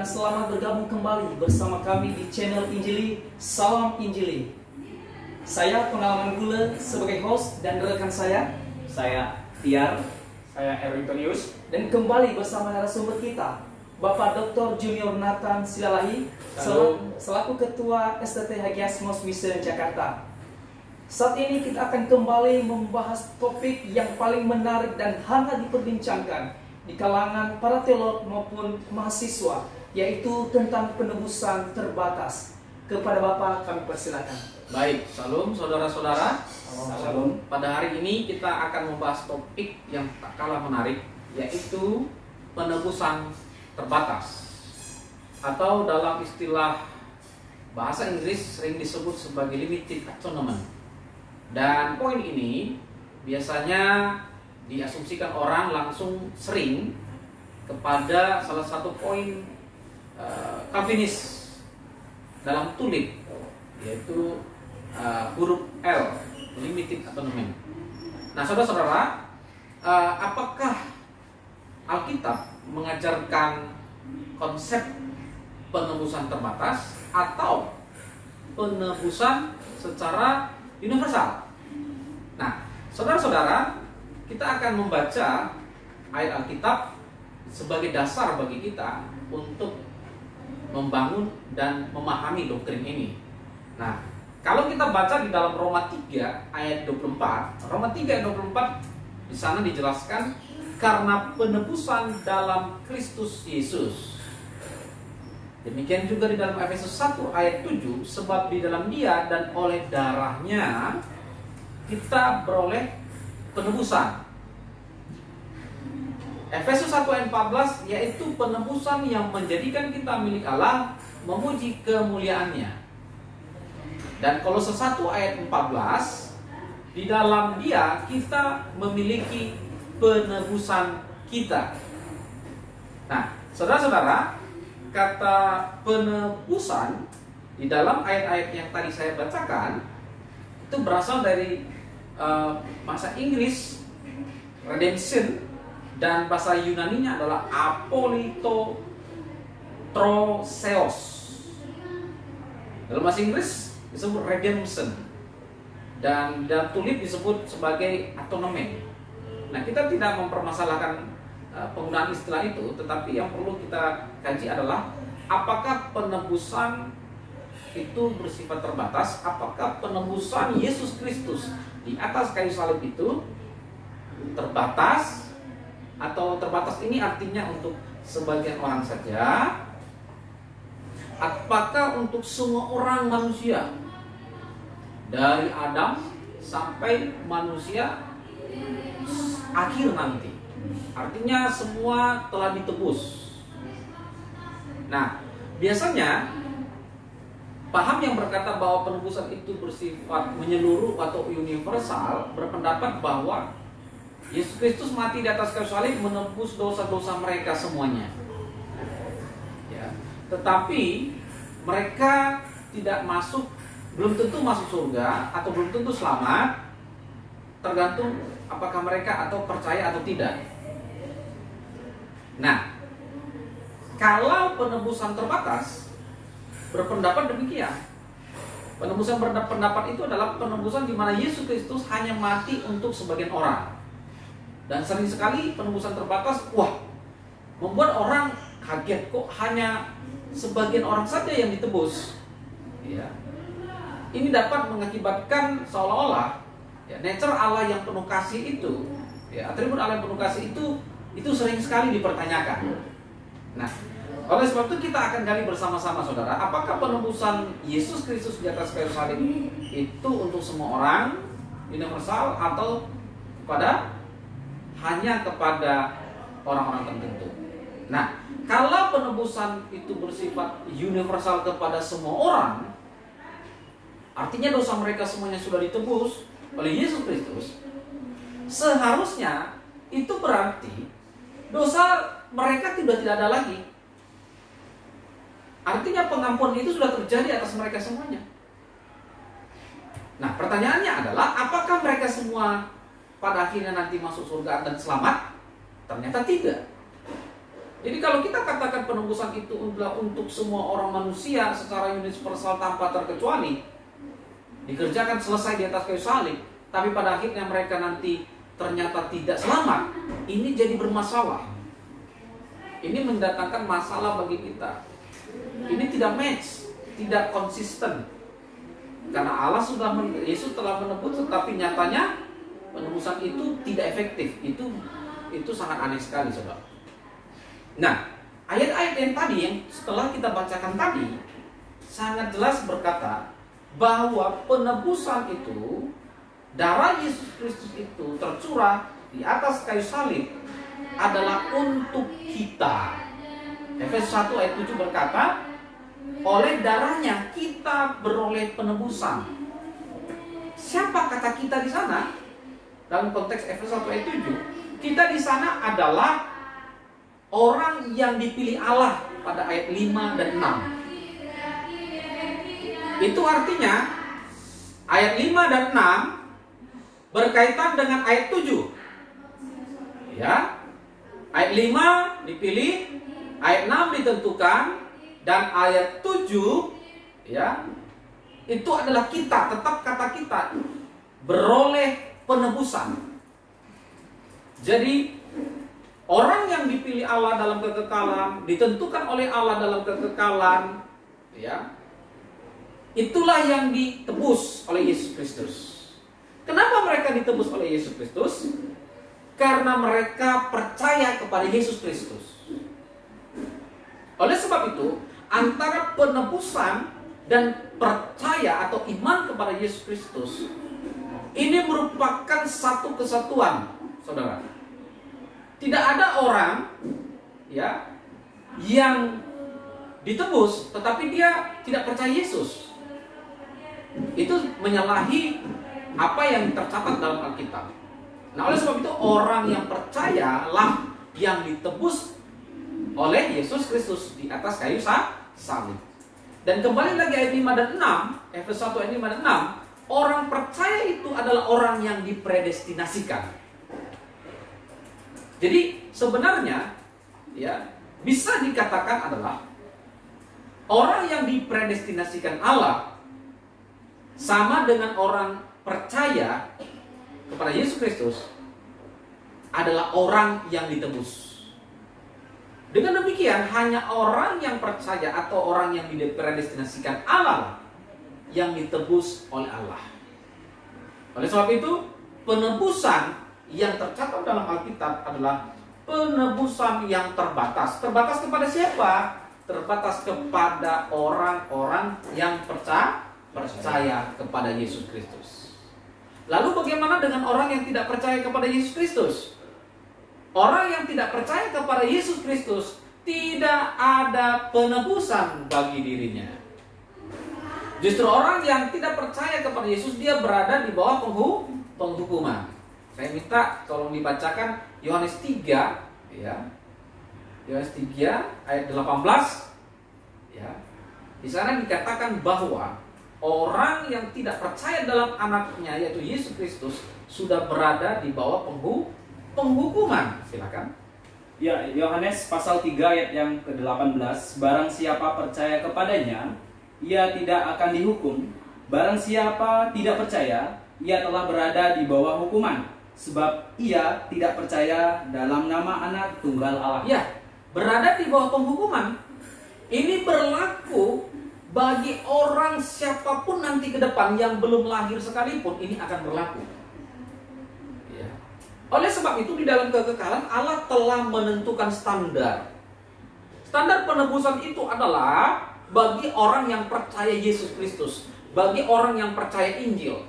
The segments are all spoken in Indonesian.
dan selamat bergabung kembali bersama kami di channel Injili Salam Injili. Saya Pengalaman Gula sebagai host dan rekan saya Tiar, saya Erwintonius, dan kembali bersama narasumber kita Bapak Dr. Junior Nathan Silalahi selaku Ketua STT Hagiasmos Mission Jakarta. Saat ini kita akan kembali membahas topik yang paling menarik dan hangat diperbincangkan di kalangan para teolog maupun mahasiswa, yaitu tentang penebusan terbatas. Kepada Bapak kami persilakan. Baik, salam saudara-saudara. Salam. Pada hari ini kita akan membahas topik yang tak kalah menarik, yaitu penebusan terbatas, atau dalam istilah bahasa Inggris sering disebut sebagai limited atonement. Dan poin ini biasanya diasumsikan orang langsung sering kepada salah satu poin Calvinis dalam tulip, yaitu huruf L, limited atonement. Nah, saudara-saudara, apakah Alkitab mengajarkan konsep penebusan terbatas atau penebusan secara universal? Nah, saudara-saudara, kita akan membaca ayat Alkitab sebagai dasar bagi kita untuk membangun dan memahami doktrin ini. Nah, kalau kita baca di dalam Roma 3 ayat 24, Roma 3 ayat 24 di sana dijelaskan karena penebusan dalam Kristus Yesus. Demikian juga di dalam Efesus 1 ayat 7, sebab di dalam Dia dan oleh darahnya kita beroleh penebusan. Efesus 1 ayat 14, yaitu penebusan yang menjadikan kita milik Allah, memuji kemuliaannya. Dan Kolose 1 ayat 14, di dalam Dia kita memiliki penebusan kita. Nah, saudara-saudara, kata penebusan di dalam ayat-ayat yang tadi saya bacakan itu berasal dari bahasa Inggris redemption, dan bahasa Yunaninya adalah apolitotroseos. Dalam bahasa Inggris disebut redemption, dan dalam tulip disebut sebagai atonement. Nah, kita tidak mempermasalahkan penggunaan istilah itu, tetapi yang perlu kita kaji adalah apakah penebusan itu bersifat terbatas, apakah penebusan Yesus Kristus di atas kayu salib itu terbatas, atau terbatas ini artinya untuk sebagian orang saja, apakah untuk semua orang manusia dari Adam sampai manusia akhir nanti, artinya semua telah ditebus. Nah, biasanya paham yang berkata bahwa penebusan itu bersifat menyeluruh atau universal berpendapat bahwa Yesus Kristus mati di atas kayu salib menebus dosa-dosa mereka semuanya. Ya. Tetapi mereka tidak masuk, belum tentu masuk surga atau belum tentu selamat, tergantung apakah mereka atau percaya atau tidak. Nah, kalau penebusan terbatas berpendapat demikian. Penebusan berpendapat itu adalah penebusan di mana Yesus Kristus hanya mati untuk sebagian orang. Dan sering sekali penebusan terbatas, membuat orang kaget, kok hanya sebagian orang saja yang ditebus. Ya. Ini dapat mengakibatkan seolah-olah nature Allah yang penuh kasih itu, atribut Allah yang penuh kasih itu sering sekali dipertanyakan. Nah, oleh sebab itu kita akan gali bersama-sama, saudara, apakah penebusan Yesus Kristus di atas kayu salib itu untuk semua orang, universal, atau hanya kepada orang-orang tertentu. Nah, kalau penebusan itu bersifat universal kepada semua orang, artinya dosa mereka semuanya sudah ditebus oleh Yesus Kristus, seharusnya itu berarti dosa mereka tidak ada lagi. Artinya pengampunan itu sudah terjadi atas mereka semuanya. Nah, pertanyaannya adalah apakah mereka semua pada akhirnya nanti masuk surga dan selamat? Ternyata tidak. Jadi kalau kita katakan penebusan itu adalah untuk semua orang manusia secara universal tanpa terkecuali, dikerjakan selesai di atas kayu salib, tapi pada akhirnya mereka nanti ternyata tidak selamat, ini jadi bermasalah. Ini mendatangkan masalah bagi kita. Ini tidak match, tidak konsisten. Karena Allah Yesus telah menebus, tetapi nyatanya penebusan itu tidak efektif. Itu sangat aneh sekali, saudara. Nah, ayat-ayat yang tadi yang setelah kita bacakan tadi sangat jelas berkata bahwa penebusan itu, darah Yesus Kristus itu tercurah di atas kayu salib adalah untuk kita. Efesus 1 ayat 7 berkata, oleh darahnya kita beroleh penebusan. Siapa kata kita di sana? Dalam konteks Efesus 1 ayat 7, kita di sana adalah orang yang dipilih Allah pada ayat 5 dan 6. Itu artinya ayat 5 dan 6 berkaitan dengan ayat 7. Ya. Ayat 5 dipilih, ayat 6 ditentukan, dan ayat 7 ya, itu adalah kita, tetap kata kita beroleh penebusan. Jadi orang yang dipilih Allah dalam kekekalan, ditentukan oleh Allah dalam kekekalan, ya, itulah yang ditebus oleh Yesus Kristus. Kenapa mereka ditebus oleh Yesus Kristus? Karena mereka percaya kepada Yesus Kristus. Oleh sebab itu, antara penebusan dan percaya atau iman kepada Yesus Kristus ini merupakan satu kesatuan, saudara. Tidak ada orang ya yang ditebus tetapi dia tidak percaya Yesus. Itu menyalahi apa yang tercatat dalam Alkitab. Nah, oleh sebab itu orang yang percayalah yang ditebus oleh Yesus Kristus di atas kayu salib. Dan kembali lagi ayat 5 dan 6, Efesus 1 ayat 5 dan 6, orang percaya itu adalah orang yang dipredestinasikan. Jadi sebenarnya ya bisa dikatakan adalah orang yang dipredestinasikan Allah sama dengan orang percaya kepada Yesus Kristus adalah orang yang ditebus. Dengan demikian hanya orang yang percaya atau orang yang dipredestinasikan Allah yang ditebus oleh Allah. Oleh sebab itu penebusan yang tercatat dalam Alkitab adalah penebusan yang terbatas. Terbatas kepada siapa? Terbatas kepada orang-orang yang percaya kepada Yesus Kristus. Lalu bagaimana dengan orang yang tidak percaya kepada Yesus Kristus? Orang yang tidak percaya kepada Yesus Kristus tidak ada penebusan bagi dirinya. Justru orang yang tidak percaya kepada Yesus, dia berada di bawah penghukuman. Saya minta tolong dibacakan Yohanes 3 ya. Yohanes 3 ayat 18 ya. Di sana dikatakan bahwa orang yang tidak percaya dalam anaknya yaitu Yesus Kristus sudah berada di bawah penghukuman. Silakan. Ya, Yohanes pasal 3 ayat yang ke-18, barang siapa percaya kepadanya, ia tidak akan dihukum. Barang siapa tidak percaya, ia telah berada di bawah hukuman, sebab ia tidak percaya dalam nama Anak Tunggal Allah. Ya, berada di bawah penghukuman. Ini berlaku bagi orang siapapun nanti ke depan yang belum lahir sekalipun, ini akan berlaku. Ya. Oleh sebab itu di dalam kekekalan Allah telah menentukan standar. Standar penebusan itu adalah bagi orang yang percaya Yesus Kristus, bagi orang yang percaya Injil.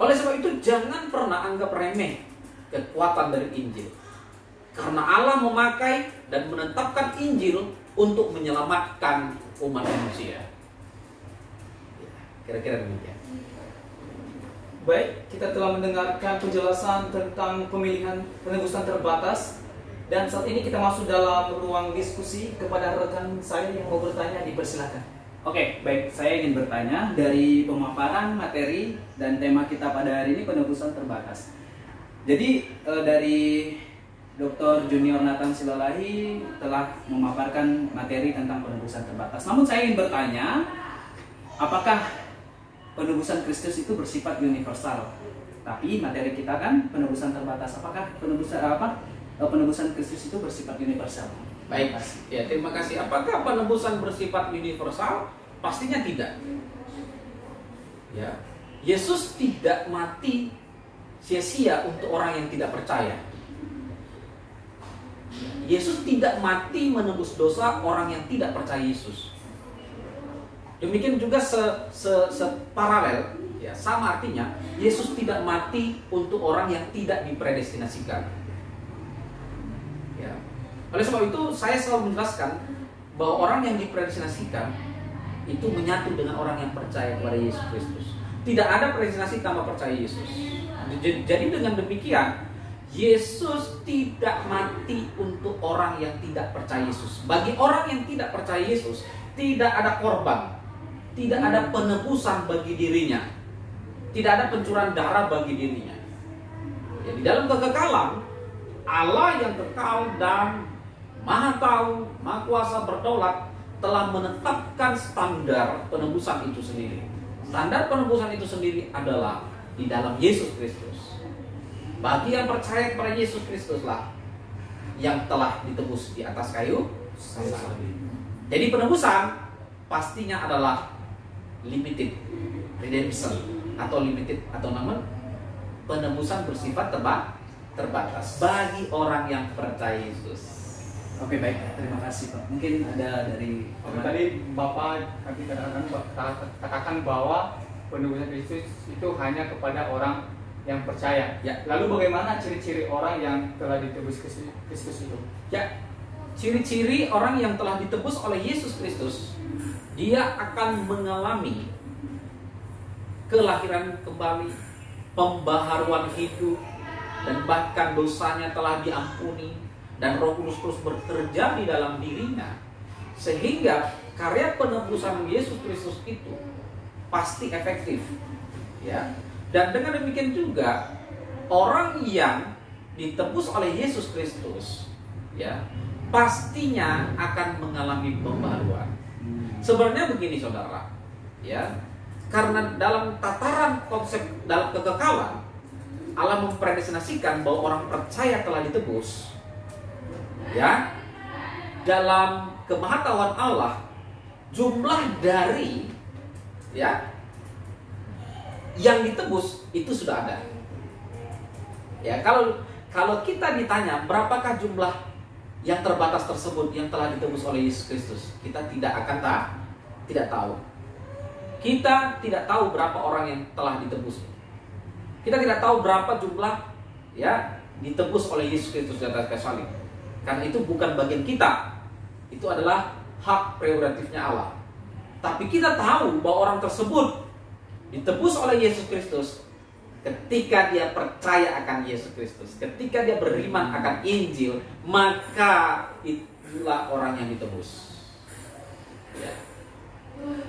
Oleh sebab itu jangan pernah anggap remeh kekuatan dari Injil. Karena Allah memakai dan menetapkan Injil untuk menyelamatkan umat manusia. Kira-kira demikian. Baik, kita telah mendengarkan penjelasan tentang pemilihan penebusan terbatas. Dan saat ini kita masuk dalam ruang diskusi. Kepada rekan saya yang mau bertanya, dipersilakan. Oke, baik. Saya ingin bertanya dari pemaparan materi dan tema kita pada hari ini penebusan terbatas. Jadi dari Dr. Junior Nathan Silalahi telah memaparkan materi tentang penebusan terbatas. Namun saya ingin bertanya, apakah penebusan Kristus itu bersifat universal? Tapi materi kita kan penebusan terbatas. Apakah penebusan Kristus itu bersifat universal? Baik, ya terima kasih. Apakah penebusan bersifat universal? Pastinya tidak. Ya, Yesus tidak mati sia-sia untuk orang yang tidak percaya. Yesus tidak mati menebus dosa orang yang tidak percaya Yesus. Demikian juga separalel, ya sama artinya. Yesus tidak mati untuk orang yang tidak dipredestinasikan. Ya. Oleh sebab itu saya selalu menjelaskan bahwa orang yang dipredestinasikan itu menyatu dengan orang yang percaya kepada Yesus Kristus. Tidak ada predestinasi tanpa percaya Yesus. Jadi dengan demikian Yesus tidak mati untuk orang yang tidak percaya Yesus. Bagi orang yang tidak percaya Yesus, tidak ada korban, tidak ada penebusan bagi dirinya, tidak ada pencurahan darah bagi dirinya. Ya, di dalam kekekalan, Allah yang kekal dan Maha Tahu, Maha Kuasa, berdaulat telah menetapkan standar penebusan itu sendiri. Standar penebusan itu sendiri adalah di dalam Yesus Kristus. Bagi yang percaya kepada Yesus Kristuslah yang telah ditebus di atas kayu salib. Jadi penebusan pastinya adalah limited redemption atau limited atau namun penebusan bersifat terbatas bagi orang yang percaya Yesus. Oke, baik, terima kasih Pak. Mungkin ada dari tadi Bapak katakan bahwa penebusan Kristus itu hanya kepada orang yang percaya. Ya. Lalu bagaimana ciri-ciri orang yang telah ditebus Kristus itu? Ya, ciri-ciri orang yang telah ditebus oleh Yesus Kristus, dia akan mengalami kelahiran kembali, pembaharuan hidup, dan bahkan dosanya telah diampuni, dan Roh Kudus terus bekerja di dalam dirinya, sehingga karya penebusan Yesus Kristus itu pasti efektif, ya. Dan dengan demikian juga orang yang ditebus oleh Yesus Kristus, ya, pastinya akan mengalami pembaharuan. Sebenarnya begini saudara, ya, karena dalam tataran konsep dalam kekekalan Allah mempredestinasikan bahwa orang percaya telah ditebus, ya, dalam kemahatauan Allah jumlah dari, ya, yang ditebus itu sudah ada. Ya, kalau kita ditanya berapakah jumlah yang terbatas tersebut yang telah ditebus oleh Yesus Kristus, kita tidak tahu. Kita tidak tahu berapa orang yang telah ditebus. Kita tidak tahu berapa jumlah, ya, ditebus oleh Yesus Kristus di atas kayu salib. Karena itu bukan bagian kita. Itu adalah hak prerogatifnya Allah. Tapi kita tahu bahwa orang tersebut ditebus oleh Yesus Kristus ketika dia percaya akan Yesus Kristus, ketika dia beriman akan Injil, maka itulah orang yang ditebus. Ya.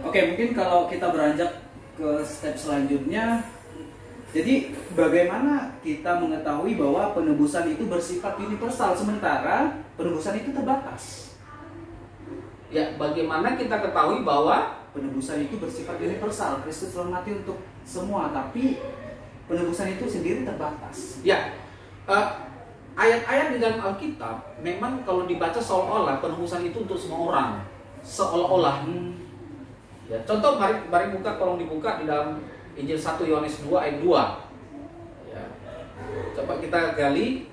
Oke, mungkin kalau kita beranjak ke step selanjutnya, jadi bagaimana kita mengetahui bahwa penebusan itu bersifat universal sementara penebusan itu terbatas? Ya, bagaimana kita ketahui bahwa penebusan itu bersifat universal, Kristus telah mati untuk semua, tapi penebusan itu sendiri terbatas. Ya, ayat-ayat di dalam Alkitab memang kalau dibaca seolah-olah penebusan itu untuk semua orang, seolah-olah. Ya, contoh mari buka, tolong dibuka di dalam Injil 1 Yohanes 2 ayat 2. Ya. Coba kita gali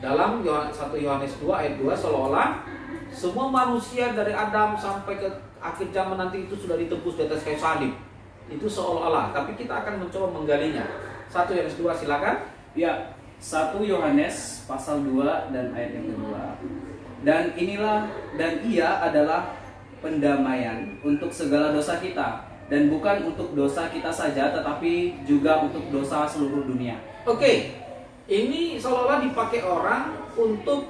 dalam 1 Yohanes 2 ayat 2, seolah-olah semua manusia dari Adam sampai ke akhir zaman nanti itu sudah ditebus di atas kayu salib. Itu seolah-olah, tapi kita akan mencoba menggalinya. 1 Yohanes 2, silakan. Ya, 1 Yohanes pasal 2 dan ayat yang kedua. Dan ia adalah pendamaian untuk segala dosa kita, dan bukan untuk dosa kita saja, tetapi juga untuk dosa seluruh dunia. Oke, ini seolah-olah dipakai orang untuk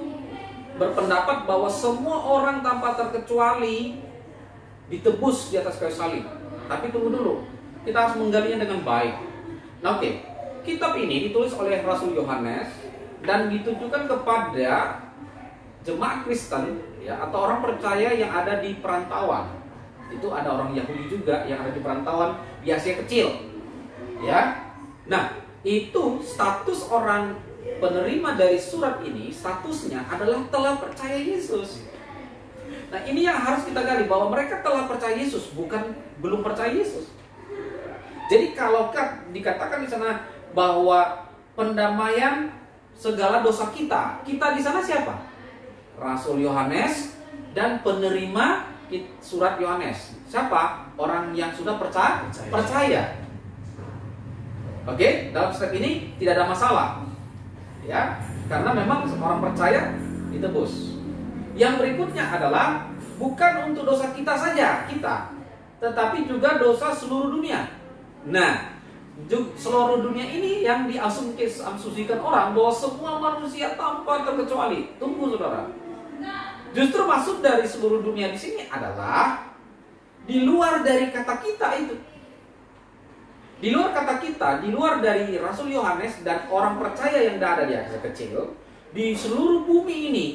berpendapat bahwa semua orang tanpa terkecuali ditebus di atas kayu salib. Tapi tunggu dulu, kita harus menggalinya dengan baik. Nah, oke, kitab ini ditulis oleh Rasul Yohanes dan ditujukan kepada jemaat Kristen ya, atau orang percaya yang ada di perantauan. Itu ada orang Yahudi juga yang ada di perantauan di Asia Kecil. Ya. Nah, itu status orang penerima dari surat ini, statusnya adalah telah percaya Yesus. Nah, ini yang harus kita gali, bahwa mereka telah percaya Yesus, bukan belum percaya Yesus. Jadi kalau dikatakan di sana bahwa pendamaian segala dosa kita di sana siapa? Rasul Yohanes dan penerima surat Yohanes. Siapa? Orang yang sudah percaya. Oke, dalam step ini tidak ada masalah. Ya, karena memang orang percaya ditebus. Yang berikutnya adalah bukan untuk dosa kita saja, tetapi juga dosa seluruh dunia. Nah, seluruh dunia ini yang diasumsikan orang bahwa semua manusia tanpa terkecuali. Tunggu saudara. Justru maksud dari seluruh dunia di sini adalah di luar dari kata kita itu. Di luar kata kita, di luar dari Rasul Yohanes dan orang percaya yang ada di Asia Kecil, di seluruh bumi ini,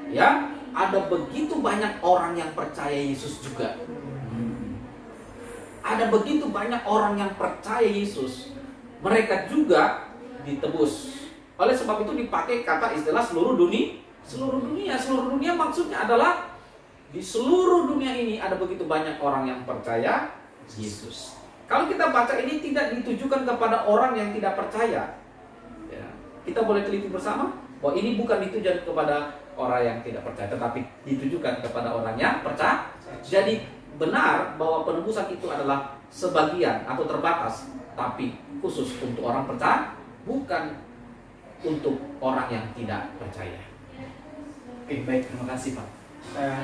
ya, ada begitu banyak orang yang percaya Yesus juga. Ada begitu banyak orang yang percaya Yesus. Mereka juga ditebus. Oleh sebab itu dipakai kata istilah seluruh dunia. Seluruh dunia maksudnya adalah di seluruh dunia ini ada begitu banyak orang yang percaya Yesus. Kalau kita baca ini tidak ditujukan kepada orang yang tidak percaya. Ya, kita boleh teliti bersama bahwa ini bukan ditujukan kepada orang yang tidak percaya, tetapi ditujukan kepada orang yang percaya. Jadi benar bahwa penebusan itu adalah sebagian atau terbatas, tapi khusus untuk orang percaya, bukan untuk orang yang tidak percaya. Oke, baik, terima kasih Pak.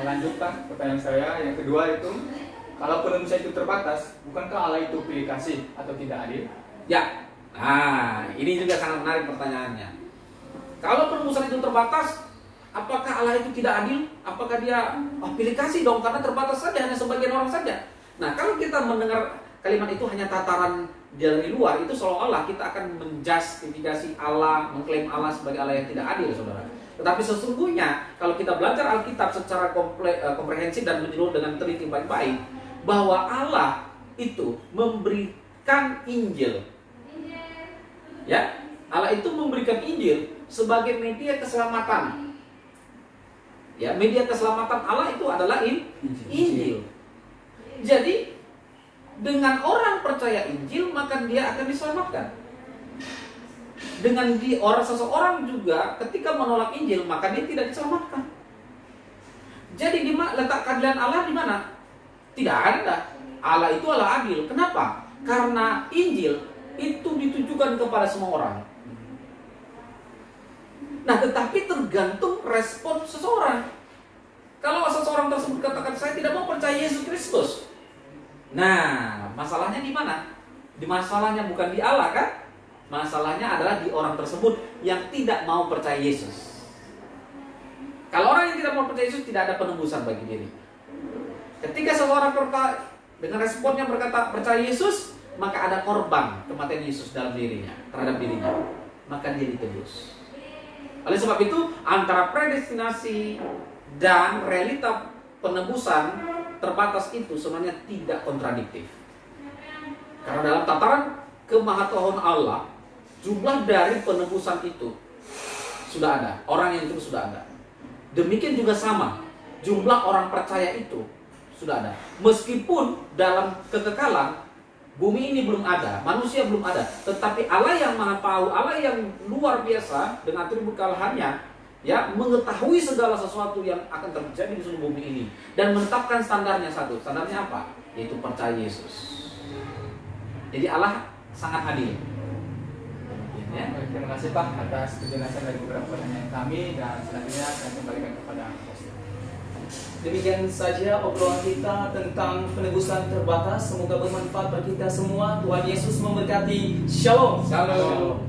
Lanjut Pak, pertanyaan saya yang kedua itu, kalau penebusan itu terbatas, bukankah Allah itu pilih kasih atau tidak adil? Ya, nah ini juga sangat menarik pertanyaannya. Kalau penebusan itu terbatas, apakah Allah itu tidak adil? Apakah dia pilih kasih dong karena terbatas saja, hanya sebagian orang saja? Nah, kalau kita mendengar kalimat itu hanya tataran dari luar, itu seolah-olah kita akan menjustifikasi Allah, mengklaim Allah sebagai Allah yang tidak adil, saudara. Tetapi sesungguhnya kalau kita belajar Alkitab secara komprehensif dan menyeluruh dengan teliti baik-baik, bahwa Allah itu memberikan Injil. Ya, Allah itu memberikan Injil sebagai media keselamatan. Ya, media keselamatan Allah itu adalah Injil. Jadi dengan orang percaya Injil, maka dia akan diselamatkan. Dengan seseorang juga ketika menolak Injil, maka dia tidak diselamatkan. Jadi letak keadilan Allah di mana? Tidak ada. Allah itu Allah adil. Kenapa? Karena Injil itu ditujukan kepada semua orang. Nah, tetapi tergantung respon seseorang. Kalau seseorang tersebut katakan saya tidak mau percaya Yesus Kristus, nah masalahnya di mana? Masalahnya bukan di Allah kan? Masalahnya adalah di orang tersebut yang tidak mau percaya Yesus. Kalau orang yang tidak mau percaya Yesus, tidak ada penebusan bagi diri. Ketika seseorang dengan responnya berkata percaya Yesus, maka ada korban kematian Yesus dalam dirinya, terhadap dirinya, maka dia ditebus. Oleh sebab itu, antara predestinasi dan realita penebusan terbatas itu sebenarnya tidak kontradiktif. Karena dalam tataran kemahatauhan Allah, jumlah dari penebusan itu sudah ada, orang yang itu sudah ada. Demikian juga sama, jumlah orang percaya itu sudah ada. Meskipun dalam kekekalan bumi ini belum ada, manusia belum ada, tetapi Allah yang Maha Tahu, Allah yang luar biasa dengan atribut kealahannya, ya, mengetahui segala sesuatu yang akan terjadi di seluruh bumi ini dan menetapkan standarnya satu. Standarnya apa? Yaitu percaya Yesus. Jadi Allah sangat adil. Ya. Terima kasih Pak atas penjelasan dari beberapa pertanyaan kami, dan selanjutnya saya kembalikan kepada host. Demikian saja obrolan kita tentang penebusan terbatas. Semoga bermanfaat bagi kita semua. Tuhan Yesus memberkati. Shalom. Shalom.